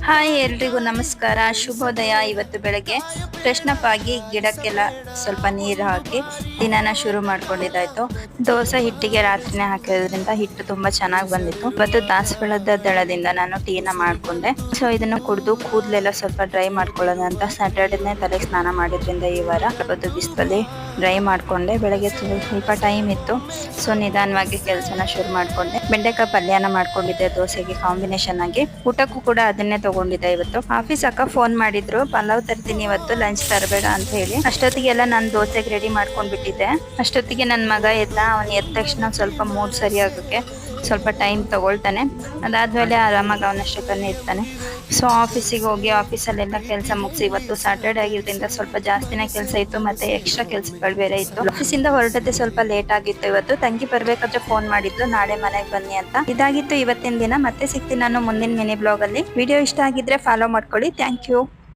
Hi ಎಲ್ರಿಗೂ ನಮಸ್ಕಾರ, ಶುಭೋದಯ. ಇವತ್ತು ಬೆಳಗ್ಗೆ ಫ್ರೆಶ್ನ್ ಅಪ್ ಆಗಿ ಗಿಡಕ್ಕೆಲ್ಲ ಸ್ವಲ್ಪ ನೀರು ಹಾಕಿ ದಿನಾನ ಶುರು ಮಾಡ್ಕೊಂಡಿದ್ದಾಯ್ತು. ದೋಸೆ ಹಿಟ್ಟಿಗೆ ರಾತ್ರಿನೇ ಹಾಕಿರೋದ್ರಿಂದ ಹಿಟ್ಟು ತುಂಬಾ ಚೆನ್ನಾಗಿ ಬಂದಿತ್ತು. ಇವತ್ತು ದಾಸವಾಳದ ದಳದಿಂದ ನಾನು ಟೀನ ಮಾಡ್ಕೊಂಡೆ. ಸೊ ಇದನ್ನು ಕುಡಿದು ಕೂದಲೆಲ್ಲ ಸ್ವಲ್ಪ ಡ್ರೈ ಮಾಡ್ಕೊಳ್ಳೋಣ ಅಂತ ಸ್ಯಾಟರ್ಡೇನೇ ತಲೆಗೆ ಸ್ನಾನ ಮಾಡಿದ್ರಿಂದ ಈ ವಾರ ಇವತ್ತು ಬಿಸಿಲಲ್ಲಿ ಡ್ರೈ ಮಾಡ್ಕೊಂಡೆ. ಬೆಳಗ್ಗೆ ಸ್ವಲ್ಪ ಟೈಮ್ ಇತ್ತು, ಸೊ ನಿಧಾನವಾಗಿ ಕೆಲಸನ ಶುರು ಮಾಡ್ಕೊಂಡೆ. ಬೆಂಡೆಕಾಯಿ ಪಲ್ಯನ ಮಾಡ್ಕೊಂಡಿದ್ದೆ ದೋಸೆಗೆ ಕಾಂಬಿನೇಷನ್ ಆಗಿ. ಊಟಕ್ಕೂ ಕೂಡ ಅದನ್ನೇ ತಗೊಂಡಿದ್ದೆ. ಇವತ್ತು ಆಫೀಸ್ ಅಕ್ಕ ಫೋನ್ ಮಾಡಿದ್ರು, ಪಲಾವ್ ತರ್ತೀನಿ ಇವತ್ತು, ಲಂಚ್ ತರಬೇಡ ಅಂತ ಹೇಳಿ. ಅಷ್ಟೊತ್ತಿಗೆಲ್ಲ ನಾನು ದೋಸೆಗೆ ರೆಡಿ ಮಾಡ್ಕೊಂಡ್ ಬಿಟ್ಟಿದ್ದೆ. ಅಷ್ಟೊತ್ತಿಗೆ ನನ್ನ ಮಗ ಎದ್ದ. ಅವನು ಎದ್ದ ತಕ್ಷಣ ಸ್ವಲ್ಪ ಮೂಡ್ ಸರಿ ಆಗೋಕ್ಕೆ ಸ್ವಲ್ಪ ಟೈಮ್ ತಗೊಳ್ತಾನೆ. ಅದಾದ್ಮೇಲೆ ಆರಾಮಾಗಿ ಅವನಷ್ಟಕ್ಕನೇ ಇರ್ತಾನೆ. ಸೊ ಆಫೀಸಿಗೆ ಹೋಗಿ ಆಫೀಸಲ್ಲೆಲ್ಲ ಕೆಲಸ ಮುಗಿಸಿ, ಇವತ್ತು ಸ್ಯಾಟರ್ಡೆ ಆಗಿರೋದ್ರಿಂದ ಸ್ವಲ್ಪ ಜಾಸ್ತಿನೇ ಕೆಲಸ ಇತ್ತು, ಮತ್ತೆ ಎಕ್ಸ್ಟ್ರಾ ಕೆಲಸಗಳು ಬೇರೆ ಇತ್ತು. ಆಫೀಸಿಂದ ಹೊರಟದೆ ಸ್ವಲ್ಪ ಲೇಟ್ ಆಗಿತ್ತು. ಇವತ್ತು ತಂಗಿ ಬರ್ಬೇಕಾದ್ರೆ ಫೋನ್ ಮಾಡಿದ್ಲು, ನಾಳೆ ಮನೆಗೆ ಬನ್ನಿ ಅಂತ. ಇದಾಗಿತ್ತು ಇವತ್ತಿನ ದಿನ. ಮತ್ತೆ ಸಿಗ್ತೀನಿ ನಾನು ಮುಂದಿನ ಮಿನಿ ಬ್ಲಾಗ್ ಅಲ್ಲಿ. ವಿಡಿಯೋ ಇಷ್ಟ ಆಗಿದ್ರೆ ಫಾಲೋ ಮಾಡ್ಕೊಳ್ಳಿ. Thank you.